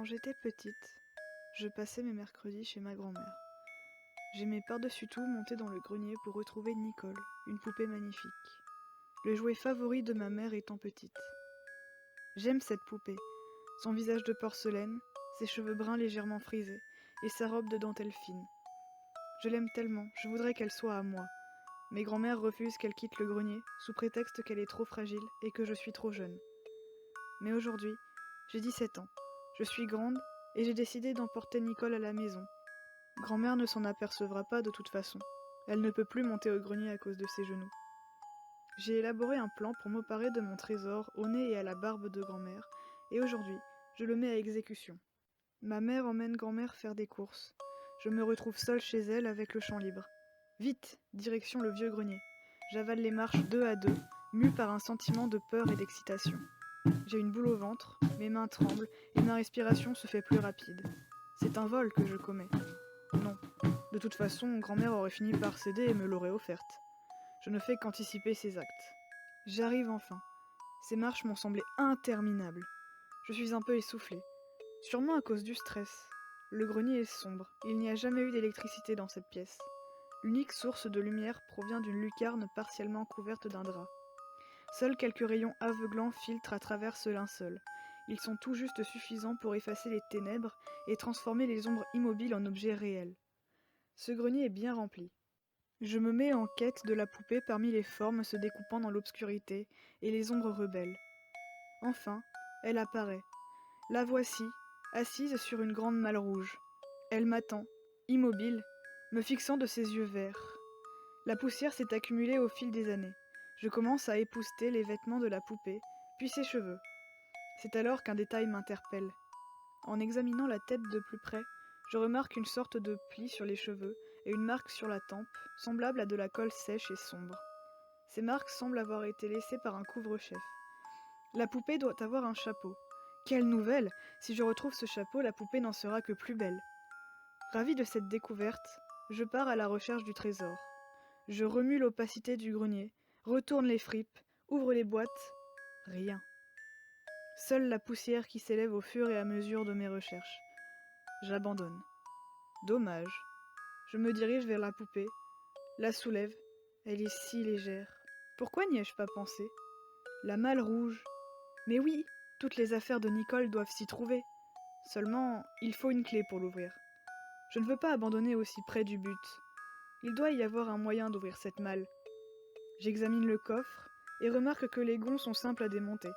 Quand j'étais petite, je passais mes mercredis chez ma grand-mère. J'aimais par-dessus tout monter dans le grenier pour retrouver Nicole, une poupée magnifique. Le jouet favori de ma mère étant petite. J'aime cette poupée, son visage de porcelaine, ses cheveux bruns légèrement frisés, et sa robe de dentelle fine. Je l'aime tellement, je voudrais qu'elle soit à moi. Mes grand-mères refusent qu'elle quitte le grenier, sous prétexte qu'elle est trop fragile et que je suis trop jeune. Mais aujourd'hui, j'ai 17 ans, je suis grande, et j'ai décidé d'emporter Nicole à la maison. Grand-mère ne s'en apercevra pas de toute façon. Elle ne peut plus monter au grenier à cause de ses genoux. J'ai élaboré un plan pour m'emparer de mon trésor au nez et à la barbe de grand-mère, et aujourd'hui, je le mets à exécution. Ma mère emmène grand-mère faire des courses. Je me retrouve seule chez elle avec le champ libre. Vite, direction le vieux grenier. J'avale les marches deux à deux, mue par un sentiment de peur et d'excitation. J'ai une boule au ventre, mes mains tremblent et ma respiration se fait plus rapide. C'est un vol que je commets. Non. De toute façon, grand-mère aurait fini par céder et me l'aurait offerte. Je ne fais qu'anticiper ses actes. J'arrive enfin. Ces marches m'ont semblé interminables. Je suis un peu essoufflée. Sûrement à cause du stress. Le grenier est sombre. Il n'y a jamais eu d'électricité dans cette pièce. L'unique source de lumière provient d'une lucarne partiellement couverte d'un drap. Seuls quelques rayons aveuglants filtrent à travers ce linceul. Ils sont tout juste suffisants pour effacer les ténèbres et transformer les ombres immobiles en objets réels. Ce grenier est bien rempli. Je me mets en quête de la poupée parmi les formes se découpant dans l'obscurité et les ombres rebelles. Enfin, elle apparaît. La voici, assise sur une grande malle rouge. Elle m'attend, immobile, me fixant de ses yeux verts. La poussière s'est accumulée au fil des années. Je commence à épousseter les vêtements de la poupée, puis ses cheveux. C'est alors qu'un détail m'interpelle. En examinant la tête de plus près, je remarque une sorte de pli sur les cheveux et une marque sur la tempe, semblable à de la colle sèche et sombre. Ces marques semblent avoir été laissées par un couvre-chef. La poupée doit avoir un chapeau. Quelle nouvelle! Si je retrouve ce chapeau, la poupée n'en sera que plus belle. Ravie de cette découverte, je pars à la recherche du trésor. Je remue l'opacité du grenier, retourne les fripes, ouvre les boîtes. Rien. Seule la poussière qui s'élève au fur et à mesure de mes recherches. J'abandonne. Dommage. Je me dirige vers la poupée, la soulève. Elle est si légère. Pourquoi n'y ai-je pas pensé? La malle rouge. Mais oui, toutes les affaires de Nicole doivent s'y trouver. Seulement, il faut une clé pour l'ouvrir. Je ne veux pas abandonner aussi près du but. Il doit y avoir un moyen d'ouvrir cette malle. J'examine le coffre et remarque que les gonds sont simples à démonter.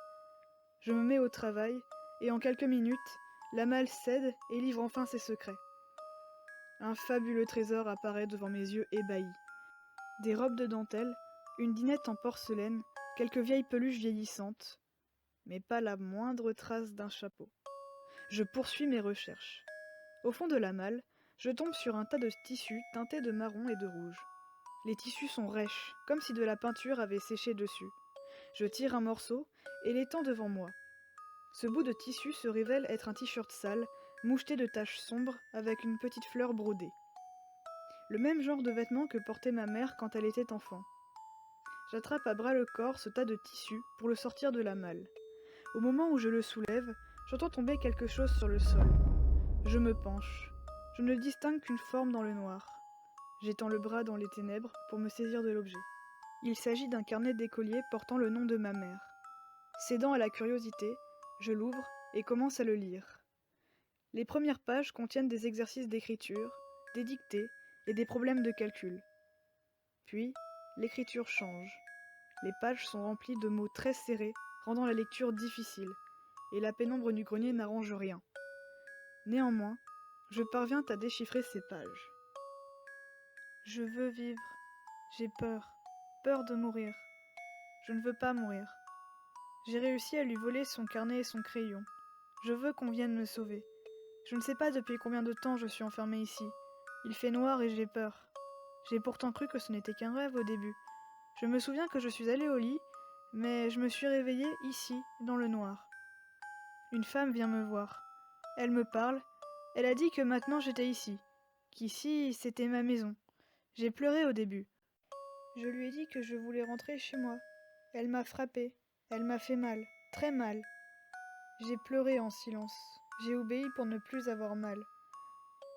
Je me mets au travail et en quelques minutes, la malle cède et livre enfin ses secrets. Un fabuleux trésor apparaît devant mes yeux ébahis. Des robes de dentelle, une dinette en porcelaine, quelques vieilles peluches vieillissantes, mais pas la moindre trace d'un chapeau. Je poursuis mes recherches. Au fond de la malle, je tombe sur un tas de tissus teintés de marron et de rouge. Les tissus sont rêches, comme si de la peinture avait séché dessus. Je tire un morceau et l'étends devant moi. Ce bout de tissu se révèle être un t-shirt sale, moucheté de taches sombres avec une petite fleur brodée. Le même genre de vêtements que portait ma mère quand elle était enfant. J'attrape à bras le corps ce tas de tissu pour le sortir de la malle. Au moment où je le soulève, j'entends tomber quelque chose sur le sol. Je me penche. Je ne distingue qu'une forme dans le noir. J'étends le bras dans les ténèbres pour me saisir de l'objet. Il s'agit d'un carnet d'écolier portant le nom de ma mère. Cédant à la curiosité, je l'ouvre et commence à le lire. Les premières pages contiennent des exercices d'écriture, des dictées et des problèmes de calcul. Puis, l'écriture change. Les pages sont remplies de mots très serrés, rendant la lecture difficile, et la pénombre du grenier n'arrange rien. Néanmoins, je parviens à déchiffrer ces pages. Je veux vivre. J'ai peur. Peur de mourir. Je ne veux pas mourir. J'ai réussi à lui voler son carnet et son crayon. Je veux qu'on vienne me sauver. Je ne sais pas depuis combien de temps je suis enfermée ici. Il fait noir et j'ai peur. J'ai pourtant cru que ce n'était qu'un rêve au début. Je me souviens que je suis allée au lit, mais je me suis réveillée ici, dans le noir. Une femme vient me voir. Elle me parle. Elle a dit que maintenant j'étais ici. Qu'ici, c'était ma maison. J'ai pleuré au début. Je lui ai dit que je voulais rentrer chez moi. Elle m'a frappée. Elle m'a fait mal. Très mal. J'ai pleuré en silence. J'ai obéi pour ne plus avoir mal.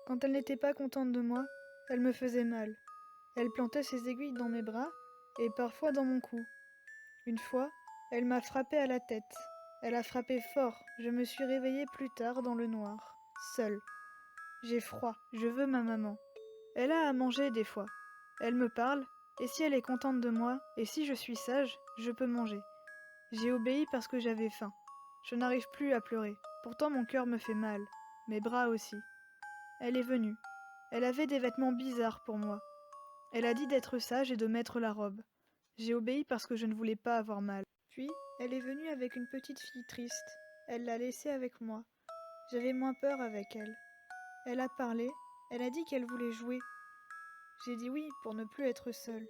Quand elle n'était pas contente de moi, elle me faisait mal. Elle plantait ses aiguilles dans mes bras et parfois dans mon cou. Une fois, elle m'a frappé à la tête. Elle a frappé fort. Je me suis réveillée plus tard dans le noir, seule. J'ai froid. Je veux ma maman. Elle a à manger des fois. Elle me parle, et si elle est contente de moi, et si je suis sage, je peux manger. J'ai obéi parce que j'avais faim. Je n'arrive plus à pleurer. Pourtant mon cœur me fait mal. Mes bras aussi. Elle est venue. Elle avait des vêtements bizarres pour moi. Elle a dit d'être sage et de mettre la robe. J'ai obéi parce que je ne voulais pas avoir mal. Puis, elle est venue avec une petite fille triste. Elle l'a laissée avec moi. J'avais moins peur avec elle. Elle a parlé. Elle a dit qu'elle voulait jouer. J'ai dit oui pour ne plus être seule.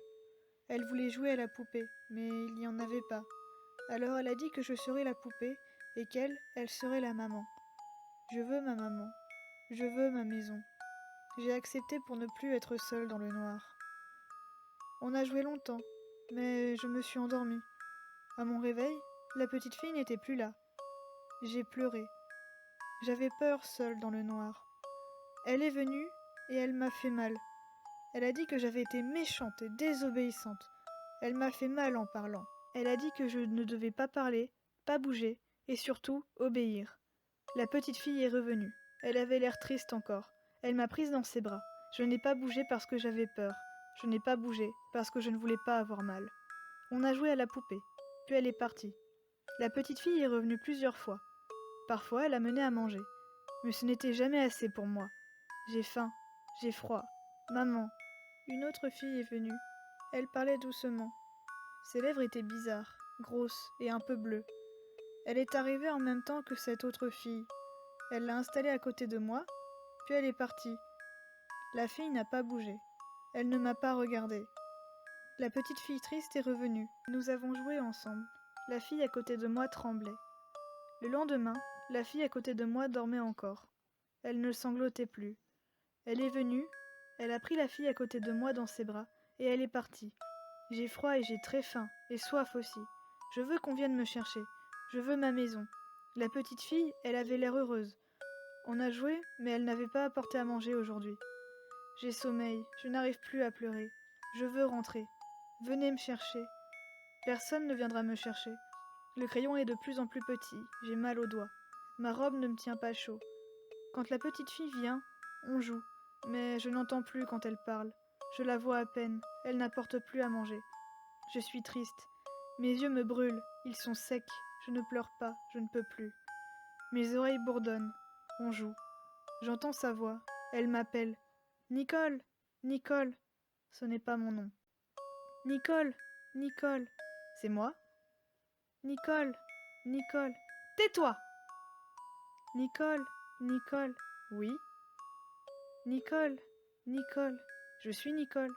Elle voulait jouer à la poupée, mais il n'y en avait pas. Alors elle a dit que je serais la poupée et qu'elle, elle serait la maman. Je veux ma maman. Je veux ma maison. J'ai accepté pour ne plus être seule dans le noir. On a joué longtemps, mais je me suis endormie. À mon réveil, la petite fille n'était plus là. J'ai pleuré. J'avais peur seule dans le noir. Elle est venue et elle m'a fait mal. Elle a dit que j'avais été méchante et désobéissante. Elle m'a fait mal en parlant. Elle a dit que je ne devais pas parler, pas bouger et surtout obéir. La petite fille est revenue. Elle avait l'air triste encore. Elle m'a prise dans ses bras. Je n'ai pas bougé parce que j'avais peur. Je n'ai pas bougé parce que je ne voulais pas avoir mal. On a joué à la poupée. Puis elle est partie. La petite fille est revenue plusieurs fois. Parfois, elle a mené à manger. Mais ce n'était jamais assez pour moi. J'ai faim. J'ai froid. Maman. Une autre fille est venue. Elle parlait doucement. Ses lèvres étaient bizarres, grosses et un peu bleues. Elle est arrivée en même temps que cette autre fille. Elle l'a installée à côté de moi, puis elle est partie. La fille n'a pas bougé. Elle ne m'a pas regardée. La petite fille triste est revenue. Nous avons joué ensemble. La fille à côté de moi tremblait. Le lendemain, la fille à côté de moi dormait encore. Elle ne sanglotait plus. Elle est venue, elle a pris la fille à côté de moi dans ses bras, et elle est partie. J'ai froid et j'ai très faim, et soif aussi. Je veux qu'on vienne me chercher. Je veux ma maison. La petite fille, elle avait l'air heureuse. On a joué, mais elle n'avait pas apporté à manger aujourd'hui. J'ai sommeil, je n'arrive plus à pleurer. Je veux rentrer. Venez me chercher. Personne ne viendra me chercher. Le crayon est de plus en plus petit, j'ai mal aux doigts. Ma robe ne me tient pas chaud. Quand la petite fille vient, on joue, mais je n'entends plus quand elle parle. Je la vois à peine, elle n'apporte plus à manger. Je suis triste. Mes yeux me brûlent, ils sont secs. Je ne pleure pas, je ne peux plus. Mes oreilles bourdonnent. On joue. J'entends sa voix. Elle m'appelle. Nicole, Nicole. Ce n'est pas mon nom. Nicole, Nicole. C'est moi? Nicole, Nicole. Tais-toi! Nicole, Nicole. Oui? Nicole, Nicole. Je suis Nicole.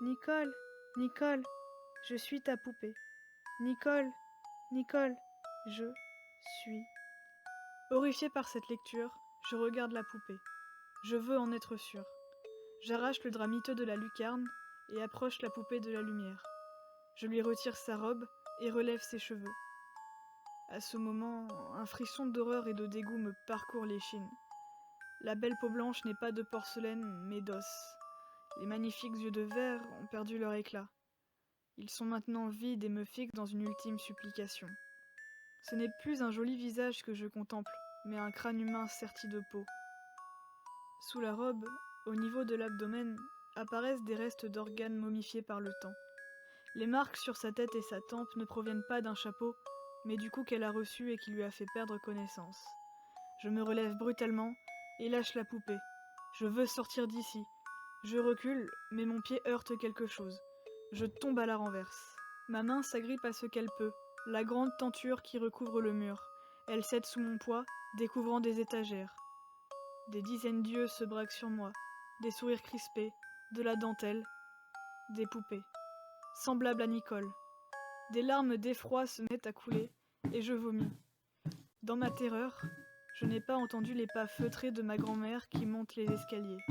Nicole, Nicole. Je suis ta poupée. Nicole, Nicole. Je suis. Horrifiée par cette lecture, je regarde la poupée. Je veux en être sûre. J'arrache le drap miteux de la lucarne et approche la poupée de la lumière. Je lui retire sa robe et relève ses cheveux. À ce moment, un frisson d'horreur et de dégoût me parcourt l'échine. La belle peau blanche n'est pas de porcelaine, mais d'os. Les magnifiques yeux de verre ont perdu leur éclat. Ils sont maintenant vides et me fixent dans une ultime supplication. Ce n'est plus un joli visage que je contemple, mais un crâne humain serti de peau. Sous la robe, au niveau de l'abdomen, apparaissent des restes d'organes momifiés par le temps. Les marques sur sa tête et sa tempe ne proviennent pas d'un chapeau, mais du coup qu'elle a reçu et qui lui a fait perdre connaissance. Je me relève brutalement et lâche la poupée. Je veux sortir d'ici. Je recule, mais mon pied heurte quelque chose. Je tombe à la renverse. Ma main s'agrippe à ce qu'elle peut, la grande tenture qui recouvre le mur. Elle cède sous mon poids, découvrant des étagères. Des dizaines d'yeux se braquent sur moi, des sourires crispés, de la dentelle, des poupées. Semblables à Nicole. Des larmes d'effroi se mettent à couler, et je vomis. Dans ma terreur, je n'ai pas entendu les pas feutrés de ma grand-mère qui monte les escaliers.